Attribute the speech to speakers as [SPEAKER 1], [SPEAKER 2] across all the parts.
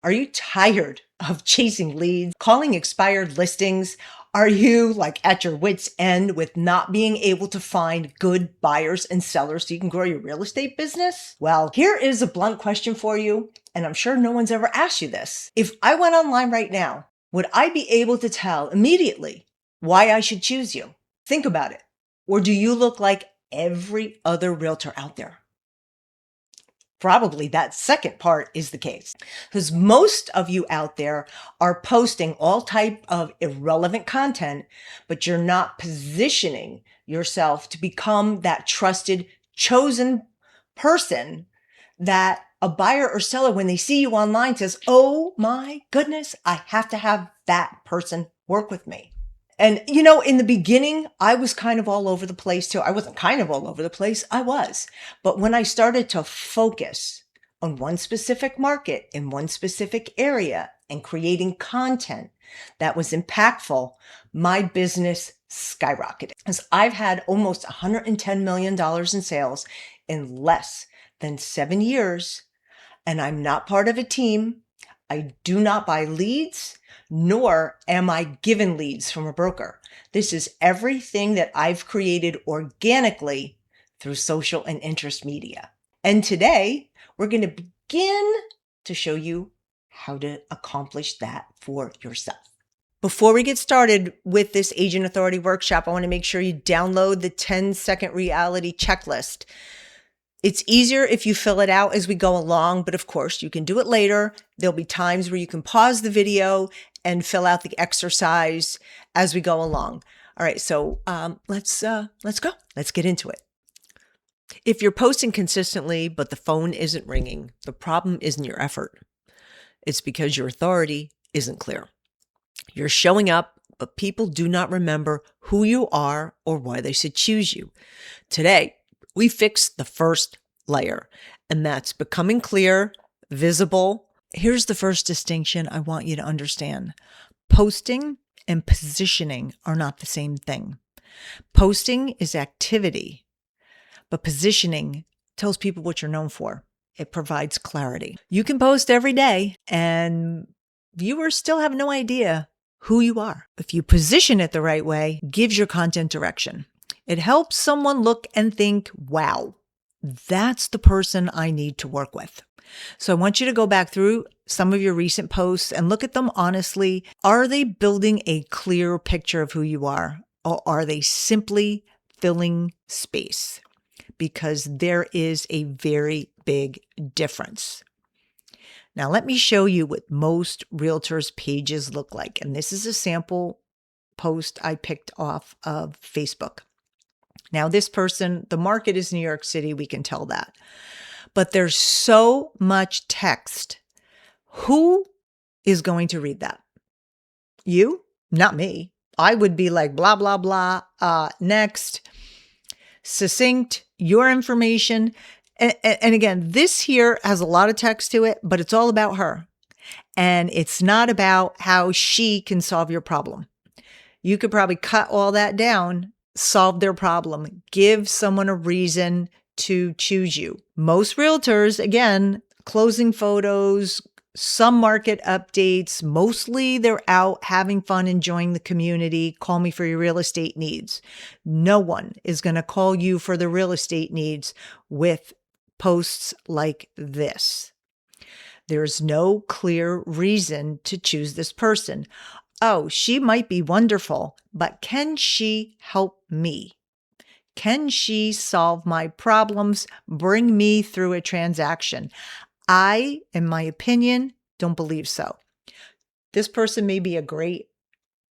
[SPEAKER 1] Are you tired of chasing leads, calling expired listings? Are you like at your wit's end with not being able to find good buyers and sellers so you can grow your real estate business? Well, here is a blunt question for you, and I'm sure no one's ever asked you this. If I went online right now, would I be able to tell immediately why I should choose you? Think about it. Or do you look like every other realtor out there? Probably that second part is the case, because most of you out there are posting all type of irrelevant content, but you're not positioning yourself to become that trusted, chosen person that a buyer or seller, when they see you online, says, "Oh my goodness, I have to have that person work with me." And, in the beginning, I was kind of all over the place too. I wasn't kind of all over the place. I was. But when I started to focus on one specific market in one specific area and creating content that was impactful, my business skyrocketed. Because I've had almost $110 million in sales in less than 7 years. And I'm not part of a team. I do not buy leads, nor am I given leads from a broker. This is everything that I've created organically through social and interest media. And today, we're going to begin to show you how to accomplish that for yourself. Before we get started with this Agent Authority workshop, I want to make sure you download the 10-second reality checklist. It's easier if you fill it out as we go along, but of course you can do it later. There'll be times where you can pause the video and fill out the exercise as we go along. All right, so let's go. Let's get into it. If you're posting consistently, but the phone isn't ringing, the problem isn't your effort. It's because your authority isn't clear. You're showing up, but people do not remember who you are or why they should choose you. Today, we fixed the first layer, and that's becoming clear, visible. Here's the first distinction I want you to understand. Posting and positioning are not the same thing. Posting is activity, but positioning tells people what you're known for. It provides clarity. You can post every day, and viewers still have no idea who you are. If you position it the right way, it gives your content direction. It helps someone look and think, wow, that's the person I need to work with. So I want you to go back through some of your recent posts and look at them honestly. Are they building a clear picture of who you are, or are they simply filling space? Because there is a very big difference. Now, let me show you what most realtors' pages look like. And this is a sample post I picked off of Facebook. Now, this person, the market is New York City. We can tell that. But there's so much text. Who is going to read that? You? Not me. I would be like, blah, blah, blah. Next. Succinct, your information. And again, this here has a lot of text to it, but it's all about her. And it's not about how she can solve your problem. You could probably cut all that down, solve their problem, give someone a reason to choose you. Most realtors, again, closing photos, some market updates, mostly they're out having fun, enjoying the community. Call me for your real estate needs. No one is going to call you for the real estate needs with posts like this. There's no clear reason to choose this person. Oh, she might be wonderful, but can she help me? Can she solve my problems, bring me through a transaction? I, in my opinion, don't believe so. This person may be a great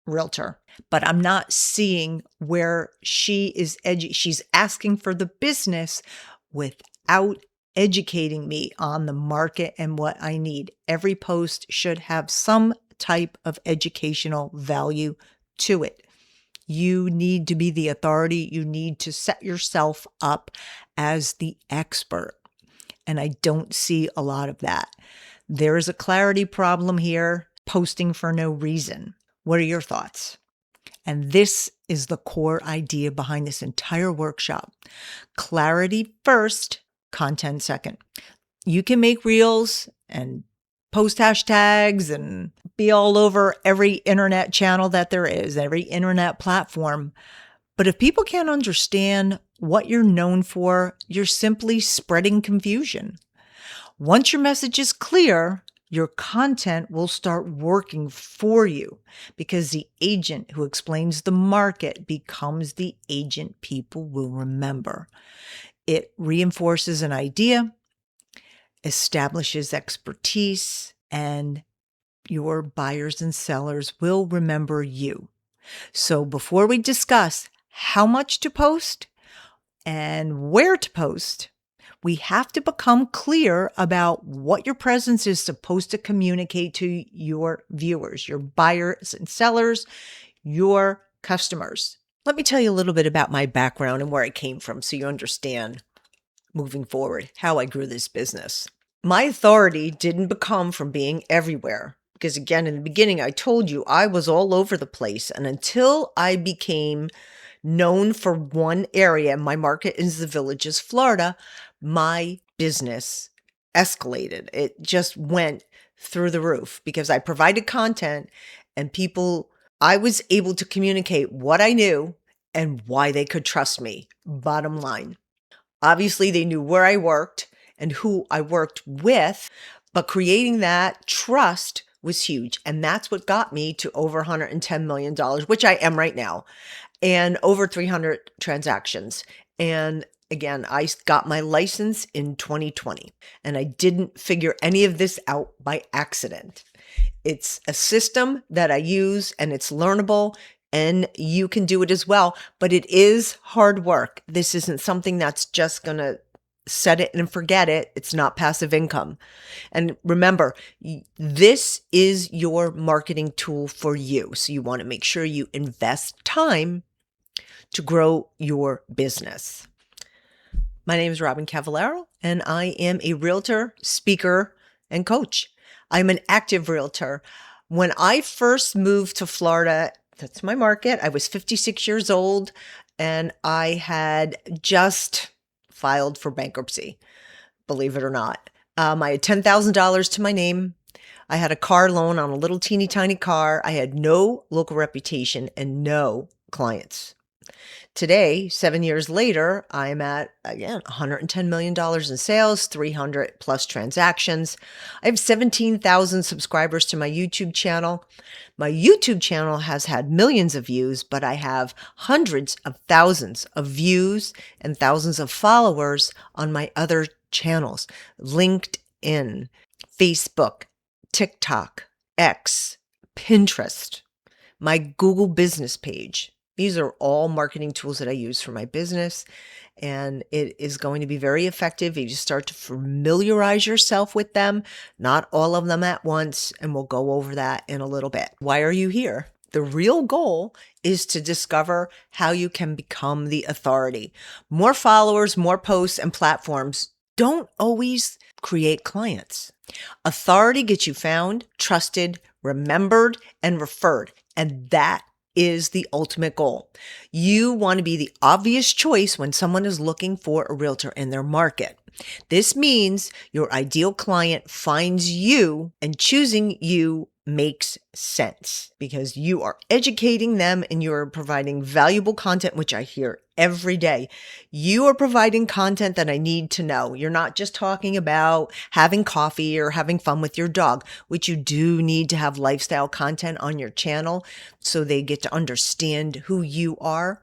[SPEAKER 1] realtor, but I'm not seeing where she is she's asking for the business without educating me on the market and what I need. Every post should have some type of educational value to it. You need to be the authority. You need to set yourself up as the expert. And I don't see a lot of that. There is a clarity problem here, posting for no reason. What are your thoughts? And this is the core idea behind this entire workshop. Clarity first, content second. You can make reels and post hashtags and be all over every internet channel that there is, every internet platform. But if people can't understand what you're known for, you're simply spreading confusion. Once your message is clear, your content will start working for you because the agent who explains the market becomes the agent people will remember. It reinforces an idea, establishes expertise, and your buyers and sellers will remember you. So before we discuss how much to post and where to post, we have to become clear about what your presence is supposed to communicate to your viewers, your buyers and sellers, your customers. Let me tell you a little bit about my background and where I came from so you understand moving forward how I grew this business. My authority didn't become from being everywhere. Because again, in the beginning, I told you I was all over the place. And until I became known for one area, my market is the Villages, Florida, my business escalated. It just went through the roof because I provided content and I was able to communicate what I knew and why they could trust me. Bottom line. Obviously, they knew where I worked and who I worked with, but creating that trust was huge. And that's what got me to over $110 million, which I am right now, and over 300 transactions. And again, I got my license in 2020, and I didn't figure any of this out by accident. It's a system that I use and it's learnable, and you can do it as well, but it is hard work. This isn't something that's just going to set it and forget it. It's not passive income. And remember, this is your marketing tool for you. So you want to make sure you invest time to grow your business. My name is Robyn Cavallaro, and I am a realtor, speaker, and coach. I'm an active realtor. When I first moved to Florida, that's my market, I was 56 years old, and I had just filed for bankruptcy, believe it or not. I had $10,000 to my name. I had a car loan on a little teeny tiny car. I had no local reputation and no clients. Today, 7 years later, I'm at, again, $110 million in sales, 300 plus transactions. I have 17,000 subscribers to my YouTube channel. My YouTube channel has had millions of views, but I have hundreds of thousands of views and thousands of followers on my other channels: LinkedIn, Facebook, TikTok, X, Pinterest, my Google business page. These are all marketing tools that I use for my business, and it is going to be very effective if you start to familiarize yourself with them, not all of them at once, and we'll go over that in a little bit. Why are you here? The real goal is to discover how you can become the authority. More followers, more posts, and platforms don't always create clients. Authority gets you found, trusted, remembered, and referred, and that is the ultimate goal. You want to be the obvious choice when someone is looking for a realtor in their market. This means your ideal client finds you, and choosing you makes sense because you are educating them and you're providing valuable content, which I hear every day. You are providing content that I need to know. You're not just talking about having coffee or having fun with your dog, which you do need to have lifestyle content on your channel so they get to understand who you are.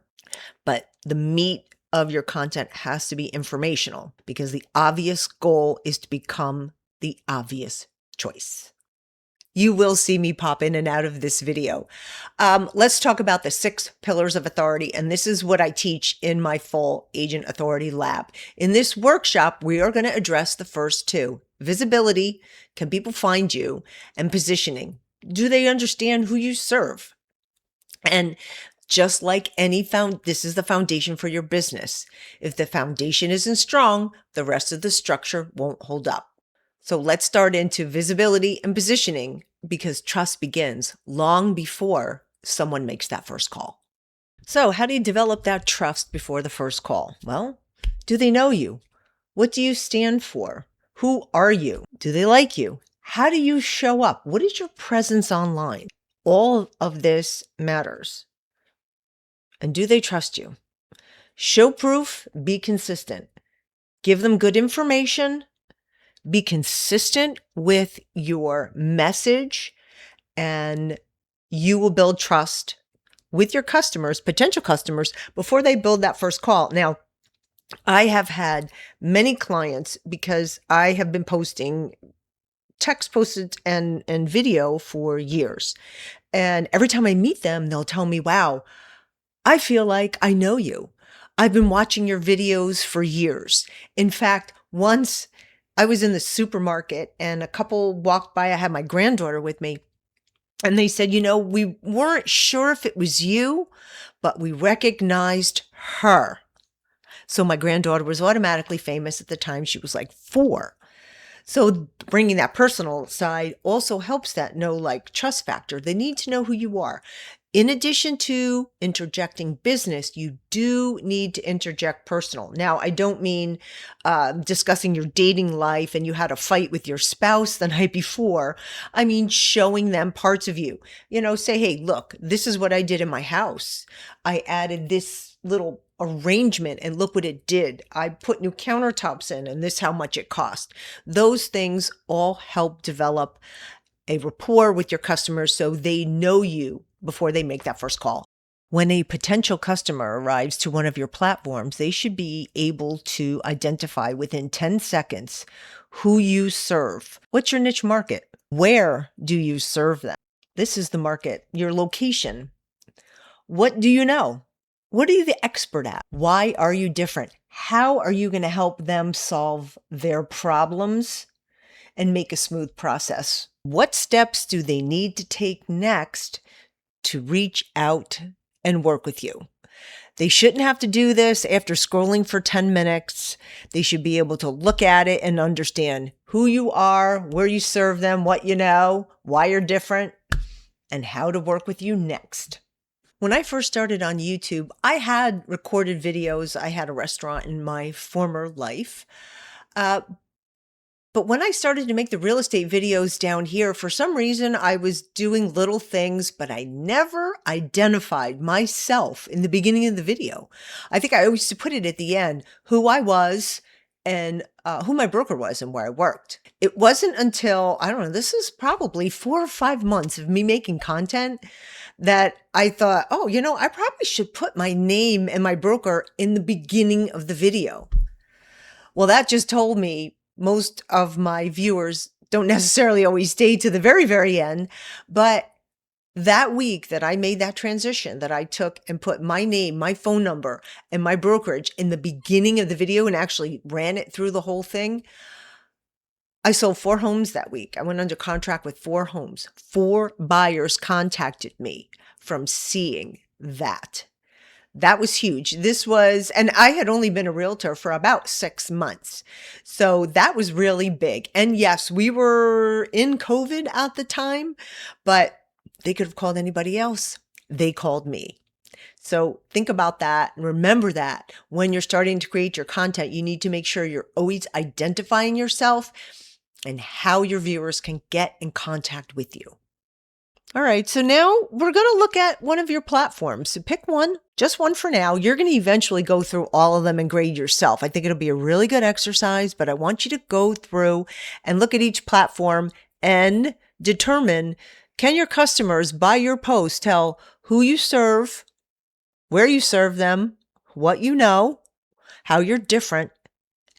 [SPEAKER 1] But the meat of your content has to be informational because the obvious goal is to become the obvious choice. You will see me pop in and out of this video. Let's talk about the 6 pillars of authority. And this is what I teach in my full Agent Authority Lab. In this workshop, we are going to address the first 2: visibility, can people find you, and positioning. Do they understand who you serve? And just like this is the foundation for your business. If the foundation isn't strong, the rest of the structure won't hold up. So let's start into visibility and positioning, because trust begins long before someone makes that first call. So how do you develop that trust before the first call? Well, do they know you? What do you stand for? Who are you? Do they like you? How do you show up? What is your presence online? All of this matters. And do they trust you? Show proof, be consistent. Give them good information, be consistent with your message, and you will build trust with your customers, potential customers, before they build that first call. Now, I have had many clients because I have been posting text posted and video for years. And every time I meet them, they'll tell me, wow, I feel like I know you. I've been watching your videos for years. In fact, once I was in the supermarket and a couple walked by, I had my granddaughter with me, and they said, we weren't sure if it was you, but we recognized her. So my granddaughter was automatically famous at the time. She was like 4. So bringing that personal side also helps that trust factor. They need to know who you are. In addition to interjecting business, you do need to interject personal. Now, I don't mean discussing your dating life and you had a fight with your spouse the night before. I mean showing them parts of you. Say, hey, look, this is what I did in my house. I added this little arrangement and look what it did. I put new countertops in and this is how much it cost. Those things all help develop a rapport with your customers so they know you before they make that first call. When a potential customer arrives to one of your platforms, they should be able to identify within 10 seconds who you serve. What's your niche market? Where do you serve them? This is the market, your location. What do you know? What are you the expert at? Why are you different? How are you going to help them solve their problems and make a smooth process? What steps do they need to take next to reach out and work with you? They shouldn't have to do this after scrolling for 10 minutes. They should be able to look at it and understand who you are, where you serve them, what you know, why you're different, and how to work with you next. When I first started on YouTube, I had recorded videos. I had a restaurant in my former life. But when I started to make the real estate videos down here, for some reason, I was doing little things, but I never identified myself in the beginning of the video. I think I always used to put it at the end, who I was and who my broker was and where I worked. It wasn't until, I don't know, this is probably 4 or 5 months of me making content that I thought, I probably should put my name and my broker in the beginning of the video. Well, that just told me most of my viewers don't necessarily always stay to the very, very end. But that week that I made that transition, that I took and put my name, my phone number, and my brokerage in the beginning of the video and actually ran it through the whole thing, I sold 4 homes that week. I went under contract with 4 homes. 4 buyers contacted me from seeing that. That was huge. And I had only been a realtor for about 6 months. So that was really big. And yes, we were in COVID at the time, but they could have called anybody else. They called me. So think about that and remember that when you're starting to create your content, you need to make sure you're always identifying yourself and how your viewers can get in contact with you. All right, so now we're going to look at one of your platforms. So pick one, just one for now. You're going to eventually go through all of them and grade yourself. I think it'll be a really good exercise, but I want you to go through and look at each platform and determine, can your customers by your post tell who you serve, where you serve them, what you know, how you're different,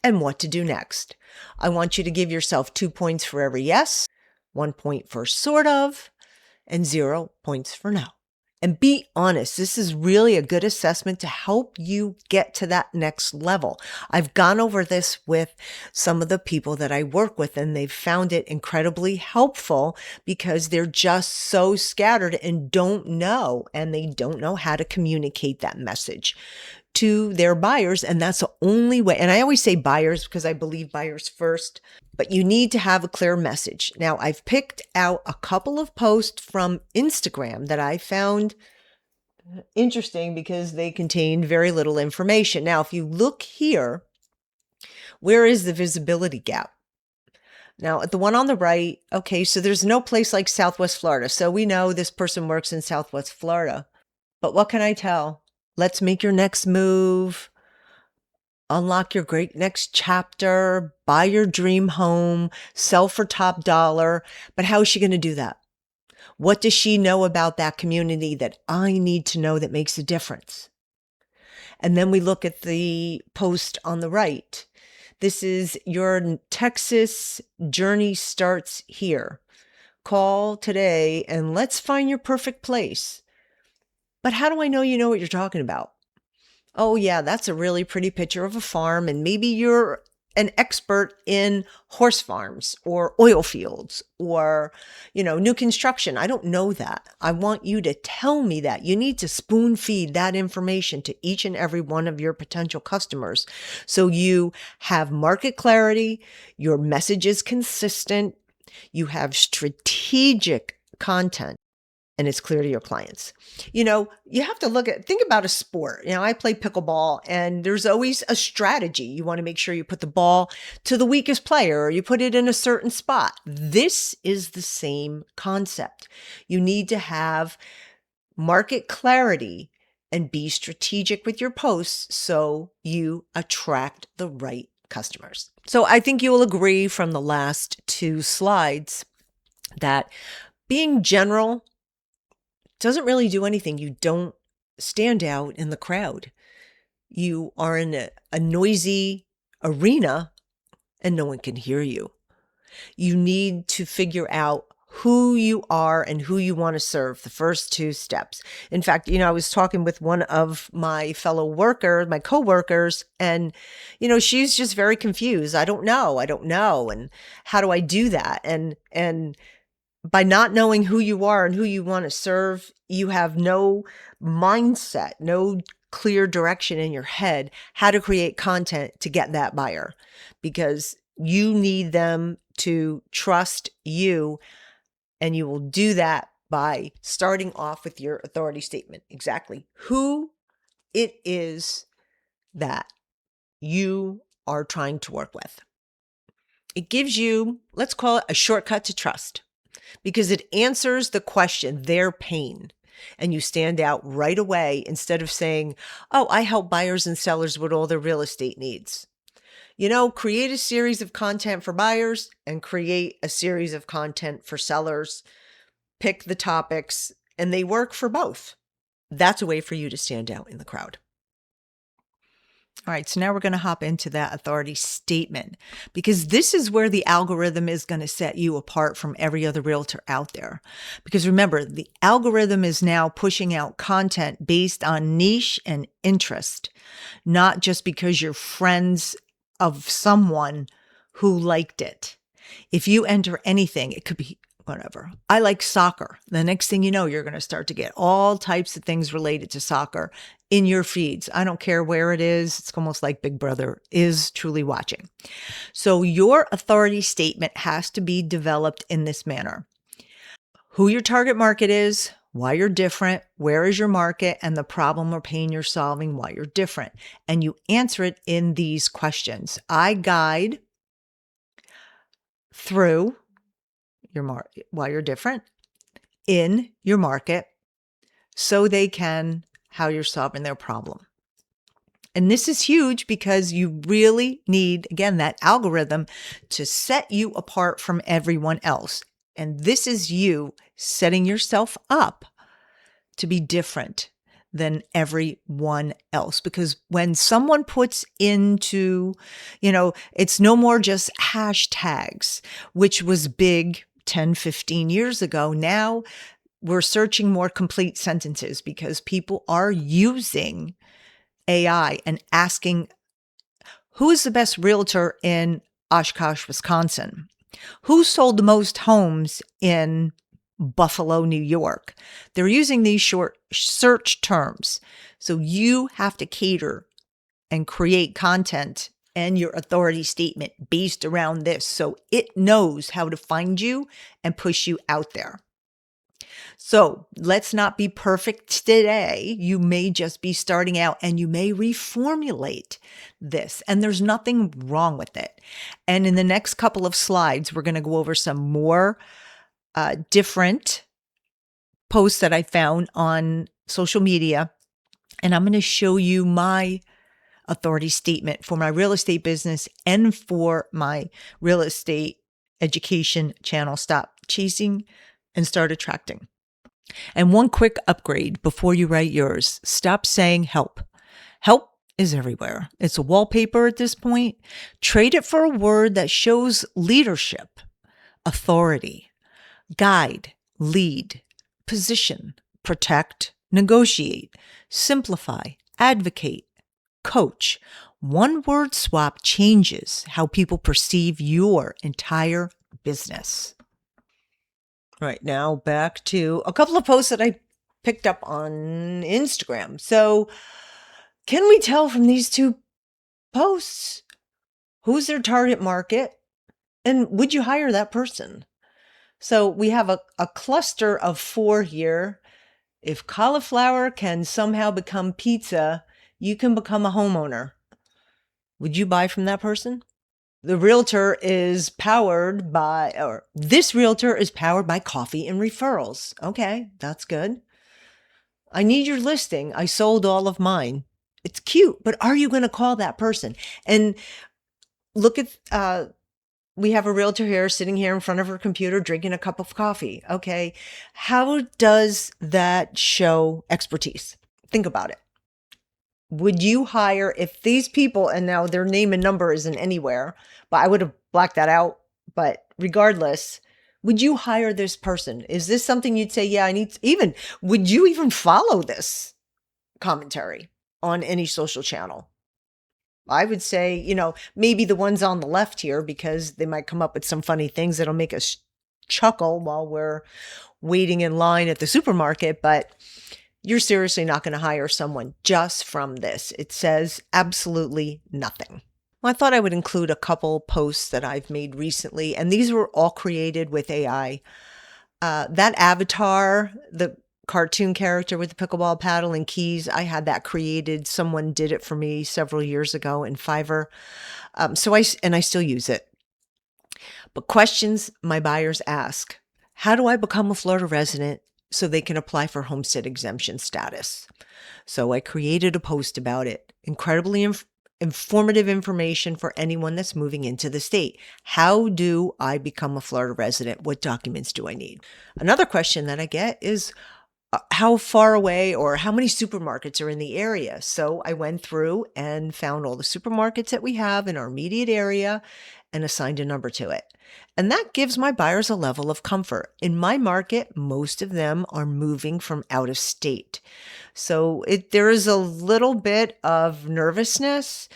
[SPEAKER 1] and what to do next. I want you to give yourself 2 points for every yes, 1 point for sort of, and 0 points for no. And be honest. This is really a good assessment to help you get to that next level. I've gone over this with some of the people that I work with, and they've found it incredibly helpful because they're just so scattered and don't know how to communicate that message to their buyers. And that's the only way. And I always say buyers because I believe buyers first, but you need to have a clear message. Now, I've picked out a couple of posts from Instagram that I found interesting because they contained very little information. Now, if you look here, where is the visibility gap? Now, at the one on the right, okay, so there's no place like Southwest Florida. So we know this person works in Southwest Florida. But what can I tell? Let's make your next move, unlock your great next chapter, buy your dream home, sell for top dollar. But how is she going to do that? What does she know about that community that I need to know that makes a difference? And then we look at the post on the right. This is your Texas journey starts here. Call today and let's find your perfect place. But how do I know you know what you're talking about? Oh, yeah, that's a really pretty picture of a farm. And maybe you're an expert in horse farms or oil fields or, new construction. I don't know that. I want you to tell me that. You need to spoon feed that information to each and every one of your potential customers. So you have market clarity, your message is consistent, you have strategic content, and it's clear to your clients. You have to think about a sport. I play pickleball and there's always a strategy. You want to make sure you put the ball to the weakest player or you put it in a certain spot. This is the same concept. You need to have market clarity and be strategic with your posts so you attract the right customers. So I think you will agree from the last two slides that being general doesn't really do anything. You don't stand out in the crowd. You are in a noisy arena and no one can hear you. You need to figure out who you are and who you want to serve, the first two steps. In fact, I was talking with one of my my coworkers, and, she's just very confused. I don't know. And how do I do that? And by not knowing who you are and who you want to serve, you have no mindset, no clear direction in your head how to create content to get that buyer, because you need them to trust you. And you will do that by starting off with your authority statement, exactly who it is that you are trying to work with. It gives you, let's call it a shortcut to trust, because it answers the question, their pain. And you stand out right away instead of saying, oh, I help buyers and sellers with all their real estate needs. Create a series of content for buyers and create a series of content for sellers. Pick the topics and they work for both. That's a way for you to stand out in the crowd. All right, so now we're going to hop into that authority statement, because this is where the algorithm is going to set you apart from every other realtor out there. Because remember, the algorithm is now pushing out content based on niche and interest, not just because you're friends of someone who liked it. If you enter anything, it could be whatever. I like soccer. The next thing you know, you're going to start to get all types of things related to soccer in your feeds. I don't care where it is. It's almost like Big Brother is truly watching. So your authority statement has to be developed in this manner. Who your target market is, why you're different, where is your market, and the problem or pain you're solving, why you're different. And you answer it in these questions. I guide through your market, why you're different, in your market, so they can, how you're solving their problem. And this is huge because you really need, again, that algorithm to set you apart from everyone else. And this is you setting yourself up to be different than everyone else. Because when someone puts into, it's no more just hashtags, which was big 10, 15 years ago. Now we're searching more complete sentences because people are using AI and asking, who is the best realtor in Oshkosh, Wisconsin? Who sold the most homes in Buffalo, New York? They're using these short search terms. So you have to cater and create content and your authority statement based around this, so it knows how to find you and push you out there.
[SPEAKER 2] So let's not be perfect today. You may just be starting out and you may reformulate this, and there's nothing wrong with it. And in the next couple of slides, we're going to go over some more different posts that I found on social media. And I'm going to show you my authority statement for my real estate business and for my real estate education channel. Stop chasing and start attracting. And one quick upgrade before you write yours: stop saying help. Help is everywhere. It's a wallpaper at this point. Trade it for a word that shows leadership, authority, guide, lead, position, protect, negotiate, simplify, advocate, coach. One word swap changes how people perceive your entire business. Right, now back to a couple of posts that I picked up on Instagram. So, can we tell from these two posts who's their target market and would you hire that person? So, we have a cluster of 4 here. If cauliflower can somehow become pizza, you can become a homeowner. Would you buy from that person? The realtor is powered by, or this realtor is powered by coffee and referrals. Okay, that's good. I need your listing. I sold all of mine. It's cute, but are you going to call that person? And look at, we have a realtor here sitting here in front of her computer drinking a cup of coffee. Okay, how does that show expertise? Think about it. Would you hire, if these people, and now their name and number isn't anywhere, but I would have blacked that out. But regardless, would you hire this person? Is this something you'd say, yeah, I need to, even, would you even follow this commentary on any social channel? I would say, maybe the ones on the left here, because they might come up with some funny things that'll make us chuckle while we're waiting in line at the supermarket. But you're seriously not going to hire someone just from this. It says absolutely nothing. Well, I thought I would include a couple posts that I've made recently, and these were all created with AI. That avatar, the cartoon character with the pickleball paddle and keys, I had that created. Someone did it for me several years ago in Fiverr. So I still use it. But questions my buyers ask: how do I become a Florida resident so they can apply for homestead exemption status? So I created a post about it. Incredibly informative information for anyone that's moving into the state. How do I become a Florida resident? What documents do I need? Another question that I get is, how far away or how many supermarkets are in the area? So I went through and found all the supermarkets that we have in our immediate area and assigned a number to it. And that gives my buyers a level of comfort. In my market, most of them are moving from out of state. So there is a little bit of nervousness,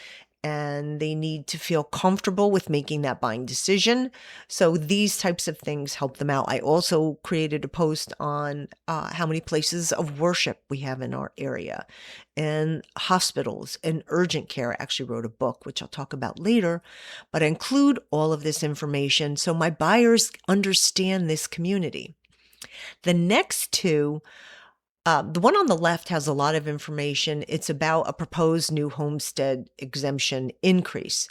[SPEAKER 2] and they need to feel comfortable with making that buying decision. So these types of things help them out. I also created a post on how many places of worship we have in our area, and hospitals and urgent care. I actually wrote a book, which I'll talk about later, but I include all of this information so my buyers understand this community. The next two, the one on the left has a lot of information. It's about a proposed new homestead exemption increase.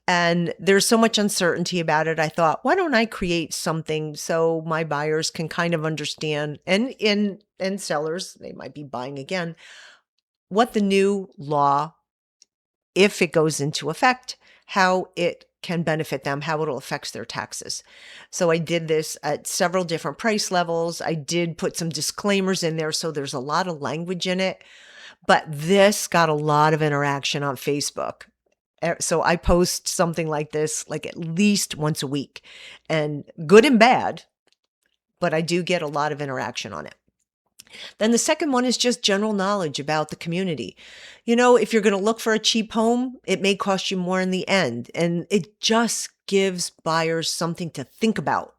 [SPEAKER 2] And there's so much uncertainty about it. I thought, why don't I create something so my buyers can kind of understand, and sellers, they might be buying again, what the new law, if it goes into effect, how it can benefit them, how it'll affect their taxes. So I did this at several different price levels. I did put some disclaimers in there, so there's a lot of language in it. But this got a lot of interaction on Facebook. So I post something like this like at least once a week, and good and bad, but I do get a lot of interaction on it. Then the second one is just general knowledge about the community. If you're going to look for a cheap home, it may cost you more in the end. And it just gives buyers something to think about.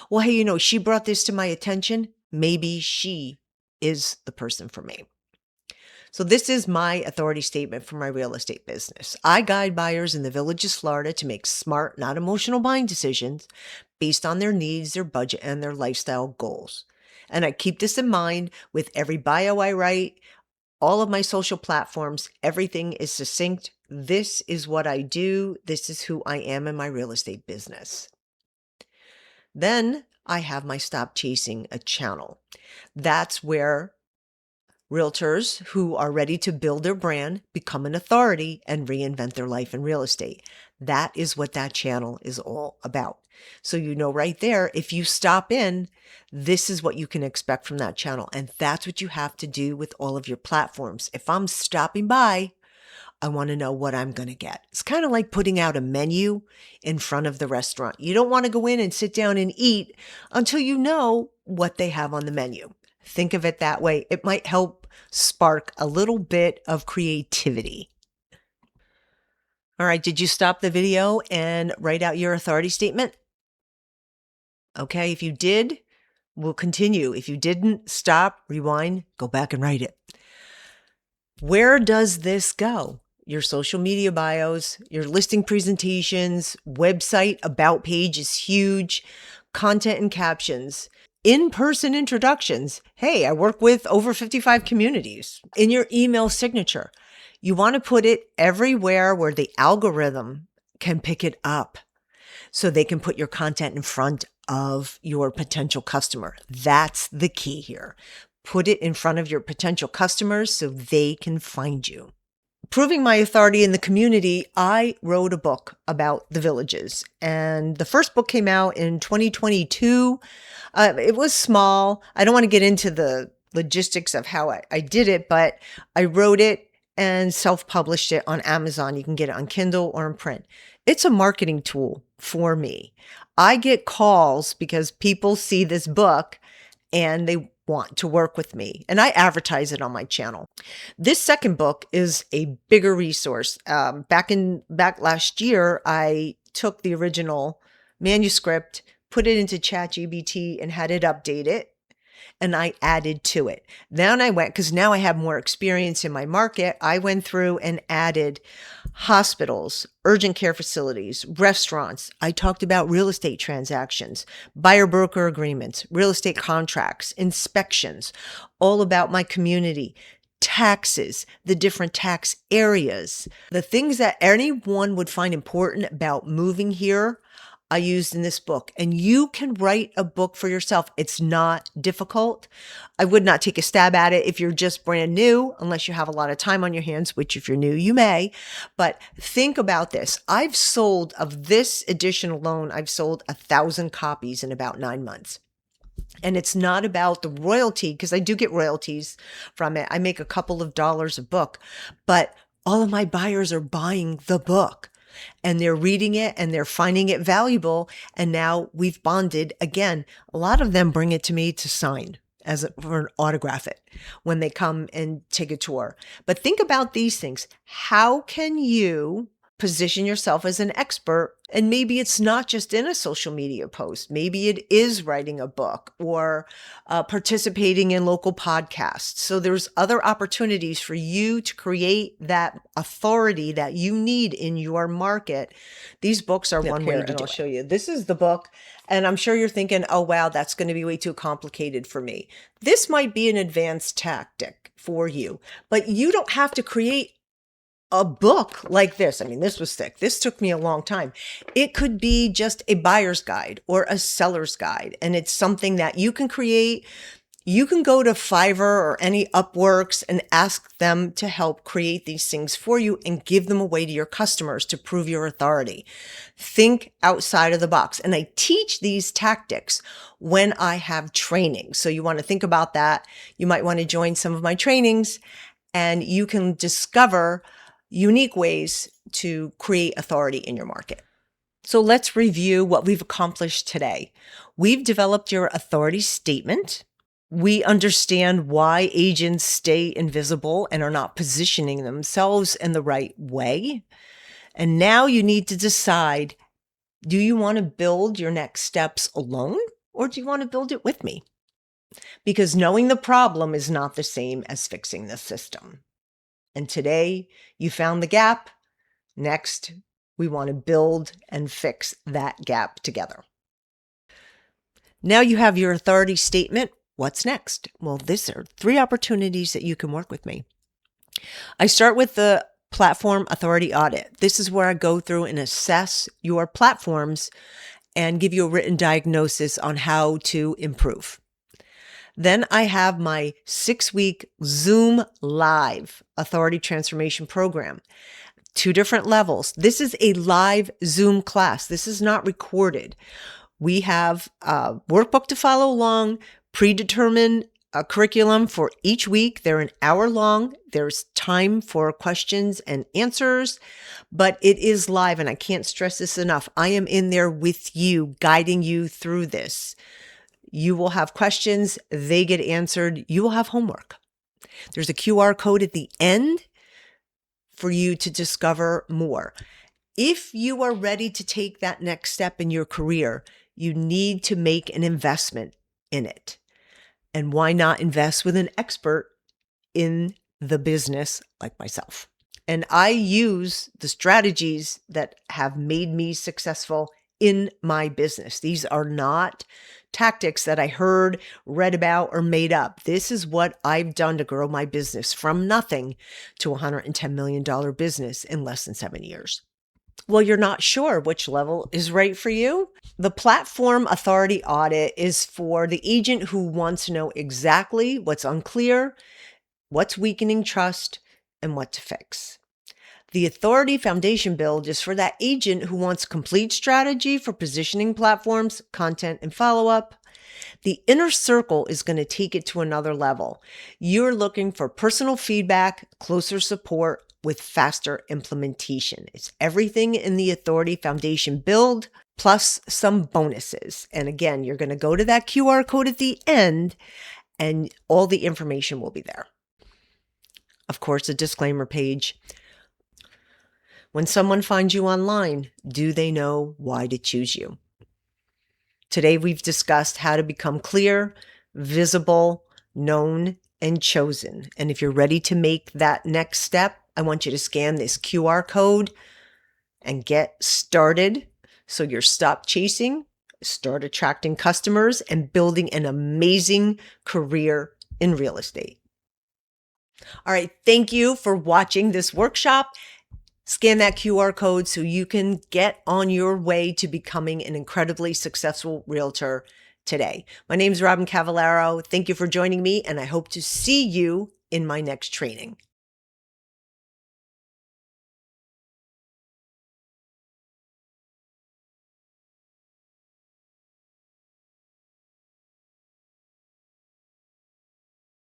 [SPEAKER 2] Well, hey, she brought this to my attention. Maybe she is the person for me. So this is my authority statement for my real estate business. I guide buyers in the Villages, Florida to make smart, not emotional buying decisions based on their needs, their budget, and their lifestyle goals. And I keep this in mind with every bio I write, all of my social platforms, everything is succinct. This is what I do. This is who I am in my real estate business. Then I have my Stop Chasing a channel. That's where realtors who are ready to build their brand, become an authority, and reinvent their life in real estate. That is what that channel is all about. So, you know, right there, if you stop in, this is what you can expect from that channel. And that's what you have to do with all of your platforms. If I'm stopping by, I want to know what I'm going to get. It's kind of like putting out a menu in front of the restaurant. You don't want to go in and sit down and eat until you know what they have on the menu. Think of it that way. It might help spark a little bit of creativity. All right, did you stop the video and write out your authority statement? Okay, if you did, we'll continue. If you didn't, stop, rewind, go back and write it. Where does this go? Your social media bios, your listing presentations, website about page is huge, content and captions, in-person introductions. Hey, I work with over 55 communities. In your email signature, you want to put it everywhere where the algorithm can pick it up so they can put your content in front of your potential customer. That's the key here. Put it in front of your potential customers so they can find you. Proving my authority in the community, I wrote a book about the villages. And the first book came out in 2022. It was small. I don't want to get into the logistics of how I did it, but I wrote it and self-published it on Amazon. You can get it on Kindle or in print. It's a marketing tool for me. I get calls because people see this book and they want to work with me, and I advertise it on my channel. This second book is a bigger resource. Back last year, I took the original manuscript, put it into ChatGPT, and had it updated, and I added to it. Then I went, because now I have more experience in my market, I went through and added hospitals, urgent care facilities, restaurants. I talked about real estate transactions, buyer broker agreements, real estate contracts, inspections, all about my community, taxes, the different tax areas, the things that anyone would find important about moving here. I used in this book, and you can write a book for yourself. It's not difficult. I would not take a stab at it if you're just brand new, unless you have a lot of time on your hands, which if you're new, you may. But think about this. I've sold, of this edition alone, I've sold 1,000 copies in about 9 months. And it's not about the royalty, because I do get royalties from it. I make a couple of dollars a book, but all of my buyers are buying the book. And they're reading it and they're finding it valuable. And now we've bonded again. A lot of them bring it to me to sign for an autograph it when they come and take a tour. But think about these things. How can you position yourself as an expert? And maybe it's not just in a social media post. Maybe it is writing a book or participating in local podcasts. So there's other opportunities for you to create that authority that you need in your market. These books are one way to do it. I'll show you. This is the book. And I'm sure you're thinking, oh, wow, that's going to be way too complicated for me. This might be an advanced tactic for you, but you don't have to create a book like this. I mean, this was thick. This took me a long time. It could be just a buyer's guide or a seller's guide. And it's something that you can create. You can go to Fiverr or any Upworks and ask them to help create these things for you and give them away to your customers to prove your authority. Think outside of the box. And I teach these tactics when I have training. So you want to think about that. You might want to join some of my trainings and you can discover unique ways to create authority in your market. So let's review what we've accomplished today. We've developed your authority statement. We understand why agents stay invisible and are not positioning themselves in the right way. And now you need to decide, do you want to build your next steps alone or do you want to build it with me? Because knowing the problem is not the same as fixing the system. And today you found the gap. Next, we want to build and fix that gap together. Now you have your authority statement. what's next? Well, these are 3 opportunities that you can work with me. I start with the platform authority audit. This is where I go through and assess your platforms and give you a written diagnosis on how to improve. Then I have my 6-week Zoom live authority transformation program. 2 different levels. This is a live Zoom class. This is not recorded. We have a workbook to follow along, predetermined curriculum for each week. They're an hour long. There's time for questions and answers, but it is live, and I can't stress this enough. I am in there with you, guiding you through this. You will have questions. They get answered. You will have homework. There's a QR code at the end for you to discover more. If you are ready to take that next step in your career, you need to make an investment in it. And why not invest with an expert in the business like myself? And I use the strategies that have made me successful in my business. These are not tactics that I heard, read about, or made up. This is what I've done to grow my business from nothing to a $110 million business in less than 7 years. Well, you're not sure which level is right for you? The platform authority audit is for the agent who wants to know exactly what's unclear, what's weakening trust, and what to fix. The authority foundation build is for that agent who wants complete strategy for positioning platforms, content, and follow-up. The inner circle is going to take it to another level. You're looking for personal feedback, closer support, with faster implementation. It's everything in the authority foundation build plus some bonuses. And again, you're going to go to that QR code at the end and all the information will be there. Of course, a disclaimer page. When someone finds you online, do they know why to choose you? Today, we've discussed how to become clear, visible, known, and chosen. And if you're ready to make that next step, I want you to scan this QR code and get started so you're stop chasing, start attracting customers, and building an amazing career in real estate. All right, thank you for watching this workshop. Scan that QR code so you can get on your way to becoming an incredibly successful realtor today. My name is Robyn Cavallaro. Thank you for joining me, and I hope to see you in my next training.